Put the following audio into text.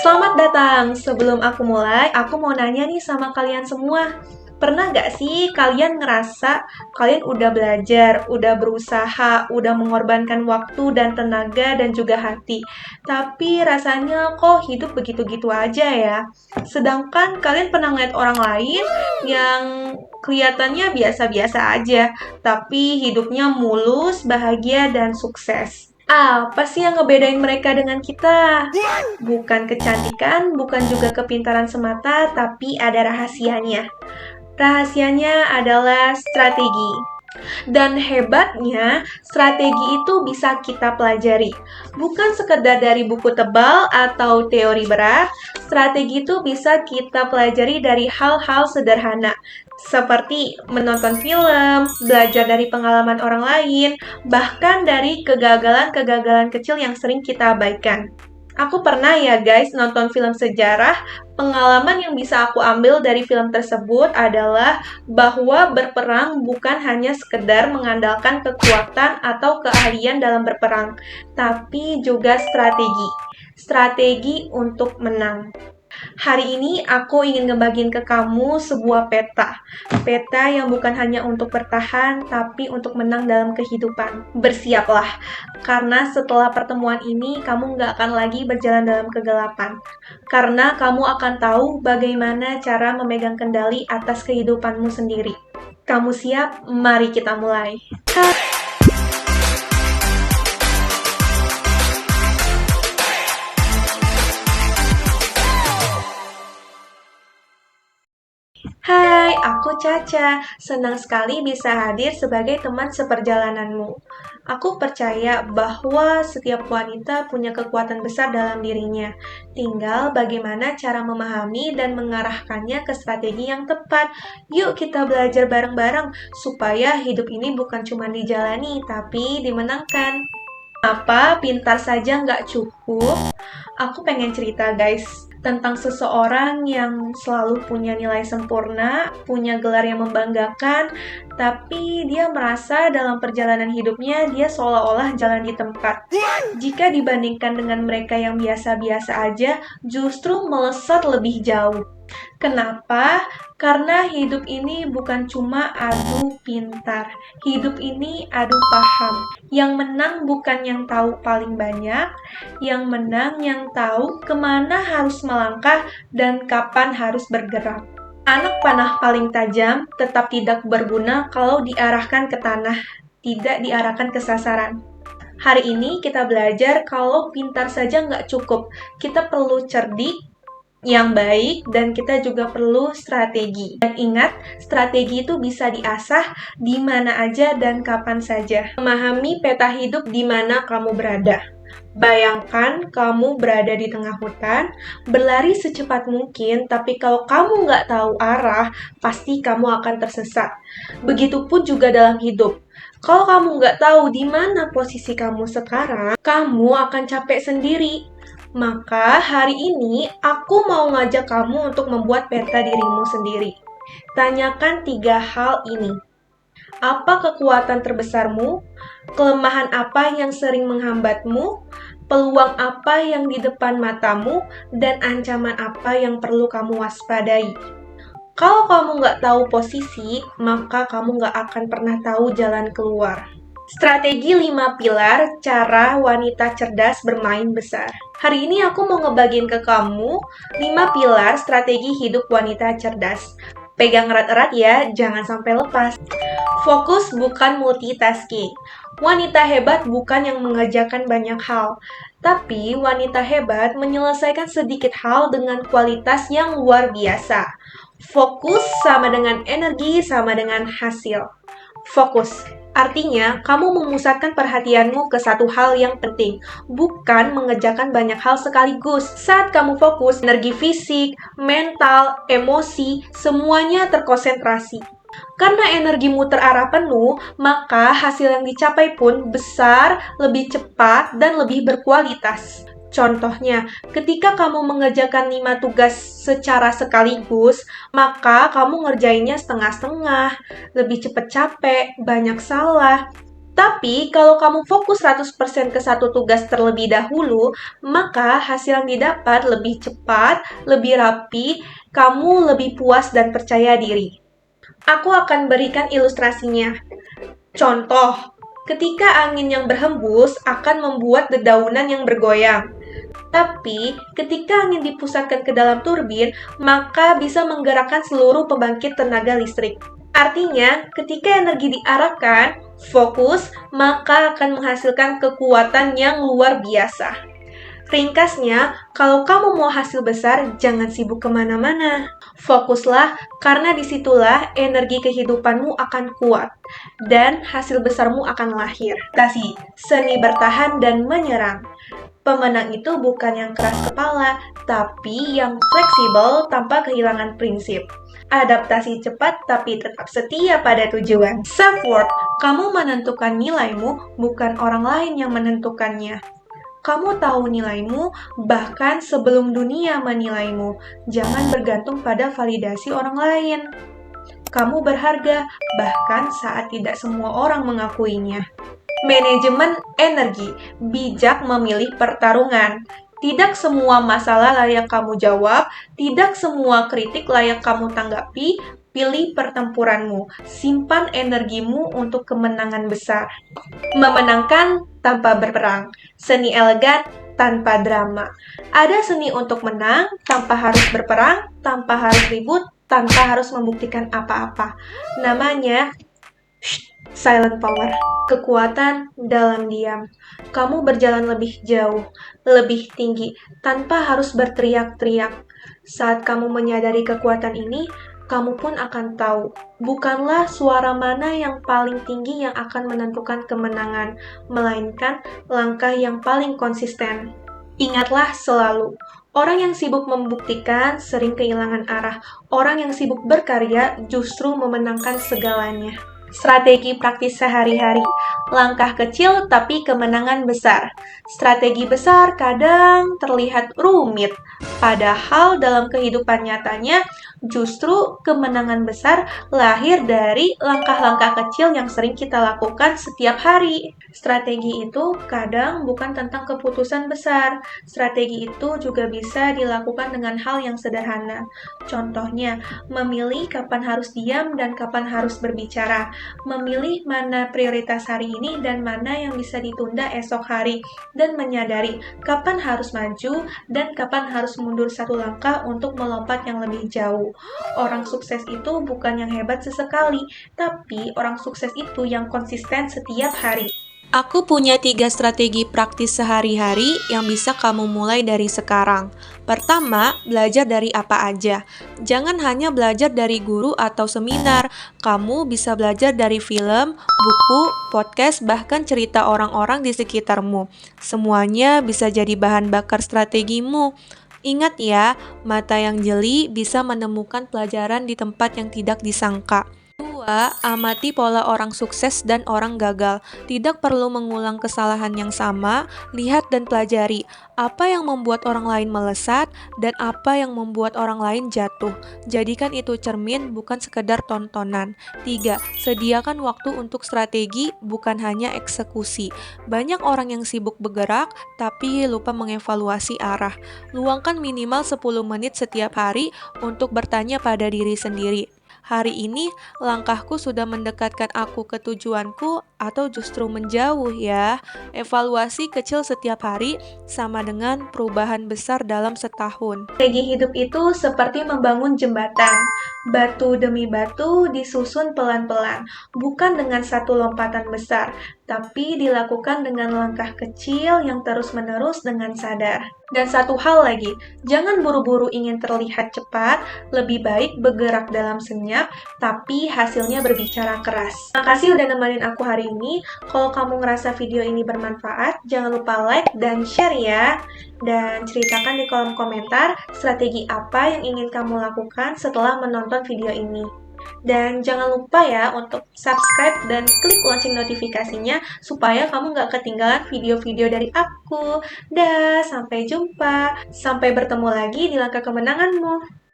Selamat datang! Sebelum aku mulai, aku mau nanya nih sama kalian semua. Pernah gak sih kalian ngerasa kalian udah belajar, udah berusaha, udah mengorbankan waktu dan tenaga dan juga hati. Tapi rasanya kok hidup begitu-gitu aja ya. Sedangkan kalian pernah ngeliat orang lain yang kelihatannya biasa-biasa aja, tapi hidupnya mulus, bahagia, dan sukses. Apa sih yang ngebedain mereka dengan kita? Bukan kecantikan, bukan juga kepintaran semata, tapi ada rahasianya. Rahasianya adalah strategi. Dan hebatnya, strategi itu bisa kita pelajari. Bukan sekedar dari buku tebal atau teori berat, strategi itu bisa kita pelajari dari hal-hal sederhana. Seperti menonton film, belajar dari pengalaman orang lain, bahkan dari kegagalan-kegagalan kecil yang sering kita abaikan. Aku pernah ya guys nonton film sejarah. Pengalaman yang bisa aku ambil dari film tersebut adalah bahwa berperang bukan hanya sekedar mengandalkan kekuatan atau keahlian dalam berperang, tapi juga strategi. Strategi untuk menang. Hari ini aku ingin ngebagiin ke kamu sebuah peta. Peta yang bukan hanya untuk bertahan, tapi untuk menang dalam kehidupan. Bersiaplah, karena setelah pertemuan ini, kamu nggak akan lagi berjalan dalam kegelapan. Karena kamu akan tahu bagaimana cara memegang kendali atas kehidupanmu sendiri. Kamu siap? Mari kita mulai. Hai, aku Caca. Senang sekali bisa hadir sebagai teman seperjalananmu. Aku percaya bahwa setiap wanita punya kekuatan besar dalam dirinya. Tinggal bagaimana cara memahami dan mengarahkannya ke strategi yang tepat. Yuk kita belajar bareng-bareng supaya hidup ini bukan cuma dijalani, tapi dimenangkan. Apa pintar saja nggak cukup? Aku pengen cerita guys tentang seseorang yang selalu punya nilai sempurna, punya gelar yang membanggakan, tapi dia merasa dalam perjalanan hidupnya dia seolah-olah jalan di tempat. Jika dibandingkan dengan mereka yang biasa-biasa aja, justru melesat lebih jauh. Kenapa? Karena hidup ini bukan cuma adu pintar. Hidup ini adu paham. Yang menang bukan yang tahu paling banyak, yang menang yang tahu kemana harus melangkah dan kapan harus bergerak. Anak panah paling tajam tetap tidak berguna kalau diarahkan ke tanah, tidak diarahkan ke sasaran. Hari ini kita belajar kalau pintar saja nggak cukup. Kita perlu cerdik, yang baik, dan kita juga perlu strategi. Dan ingat, strategi itu bisa diasah di mana aja dan kapan saja. Memahami peta hidup di mana kamu berada. Bayangkan kamu berada di tengah hutan, berlari secepat mungkin, tapi kalau kamu nggak tahu arah, pasti kamu akan tersesat. Begitupun juga dalam hidup. Kalau kamu nggak tahu di mana posisi kamu sekarang, kamu akan capek sendiri. Maka hari ini aku mau ngajak kamu untuk membuat peta dirimu sendiri. Tanyakan 3 hal ini. Apa kekuatan terbesarmu? Kelemahan apa yang sering menghambatmu? Peluang apa yang di depan matamu? Dan ancaman apa yang perlu kamu waspadai? Kalau kamu nggak tahu posisi, maka kamu nggak akan pernah tahu jalan keluar. Strategi 5 pilar cara wanita cerdas bermain besar. Hari ini aku mau ngebagiin ke kamu 5 pilar strategi hidup wanita cerdas. Pegang erat-erat ya, jangan sampai lepas. Fokus bukan multitasking. Wanita hebat bukan yang mengerjakan banyak hal, tapi wanita hebat menyelesaikan sedikit hal dengan kualitas yang luar biasa. Fokus sama dengan energi sama dengan hasil. Fokus. Artinya, kamu memusatkan perhatianmu ke satu hal yang penting, bukan mengerjakan banyak hal sekaligus. Saat kamu fokus, energi fisik, mental, emosi, semuanya terkonsentrasi. Karena energimu terarah penuh, maka hasil yang dicapai pun besar, lebih cepat, dan lebih berkualitas. Contohnya, ketika kamu mengerjakan 5 tugas secara sekaligus, maka kamu ngerjainnya setengah-setengah, lebih cepat capek, banyak salah. Tapi kalau kamu fokus 100% ke satu tugas terlebih dahulu, maka hasil yang didapat lebih cepat, lebih rapi, kamu lebih puas dan percaya diri. Aku akan berikan ilustrasinya. Contoh, ketika angin yang berhembus akan membuat dedaunan yang bergoyang. Tapi, ketika angin dipusatkan ke dalam turbin, maka bisa menggerakkan seluruh pembangkit tenaga listrik. Artinya, ketika energi diarahkan, fokus, maka akan menghasilkan kekuatan yang luar biasa. Ringkasnya, kalau kamu mau hasil besar, jangan sibuk kemana-mana. Fokuslah, karena disitulah energi kehidupanmu akan kuat, dan hasil besarmu akan lahir. Seni bertahan dan menyerang. Pemenang itu bukan yang keras kepala, tapi yang fleksibel tanpa kehilangan prinsip. Adaptasi cepat tapi tetap setia pada tujuan. Self-worth, kamu menentukan nilaimu, bukan orang lain yang menentukannya. Kamu tahu nilaimu, bahkan sebelum dunia menilaimu. Jangan bergantung pada validasi orang lain. Kamu berharga, bahkan saat tidak semua orang mengakuinya. Manajemen energi, bijak memilih pertarungan. Tidak semua masalah layak kamu jawab, tidak semua kritik layak kamu tanggapi. Pilih pertempuranmu, simpan energimu untuk kemenangan besar. Memenangkan tanpa berperang, seni elegan tanpa drama. Ada seni untuk menang tanpa harus berperang, tanpa harus ribut, tanpa harus membuktikan apa-apa. Namanya silent power. Kekuatan dalam diam. Kamu berjalan lebih jauh, lebih tinggi, tanpa harus berteriak-teriak. Saat kamu menyadari kekuatan ini, kamu pun akan tahu, bukanlah suara mana yang paling tinggi yang akan menentukan kemenangan, melainkan langkah yang paling konsisten. Ingatlah selalu, orang yang sibuk membuktikan sering kehilangan arah. Orang yang sibuk berkarya justru memenangkan segalanya. Strategi praktis sehari-hari. Langkah kecil tapi kemenangan besar. Strategi besar kadang terlihat rumit, padahal dalam kehidupan nyatanya justru kemenangan besar lahir dari langkah-langkah kecil yang sering kita lakukan setiap hari. Strategi itu kadang bukan tentang keputusan besar. Strategi itu juga bisa dilakukan dengan hal yang sederhana. Contohnya, memilih kapan harus diam dan kapan harus berbicara. Memilih mana prioritas hari ini dan mana yang bisa ditunda esok hari, dan menyadari kapan harus maju dan kapan harus mundur satu langkah untuk melompat yang lebih jauh. Orang sukses itu bukan yang hebat sesekali, tapi orang sukses itu yang konsisten setiap hari. Aku punya 3 strategi praktis sehari-hari yang bisa kamu mulai dari sekarang. Pertama, belajar dari apa aja. Jangan hanya belajar dari guru atau seminar. Kamu bisa belajar dari film, buku, podcast, bahkan cerita orang-orang di sekitarmu. Semuanya bisa jadi bahan bakar strategimu. Ingat ya, mata yang jeli bisa menemukan pelajaran di tempat yang tidak disangka. Amati pola orang sukses dan orang gagal. Tidak perlu mengulang kesalahan yang sama, lihat dan pelajari apa yang membuat orang lain melesat dan apa yang membuat orang lain jatuh. Jadikan itu cermin, bukan sekedar tontonan. 3. Sediakan waktu untuk strategi, bukan hanya eksekusi. Banyak orang yang sibuk bergerak, tapi lupa mengevaluasi arah. Luangkan minimal 10 menit setiap hari untuk bertanya pada diri sendiri. Hari ini, langkahku sudah mendekatkan aku ke tujuanku atau justru menjauh ya? Evaluasi kecil setiap hari sama dengan perubahan besar dalam setahun. Strategi hidup itu seperti membangun jembatan. Batu demi batu disusun pelan-pelan, bukan dengan satu lompatan besar, tapi dilakukan dengan langkah kecil yang terus-menerus dengan sadar. Dan satu hal lagi, jangan buru-buru ingin terlihat cepat, lebih baik bergerak dalam senyap, tapi hasilnya berbicara keras. Makasih udah nemenin aku hari ini. Kalau kamu ngerasa video ini bermanfaat, jangan lupa like dan share ya. Dan ceritakan di kolom komentar strategi apa yang ingin kamu lakukan setelah menonton video ini. Dan jangan lupa ya untuk subscribe dan klik lonceng notifikasinya supaya kamu nggak ketinggalan video-video dari aku. Dah, sampai jumpa. Sampai bertemu lagi di langkah kemenanganmu.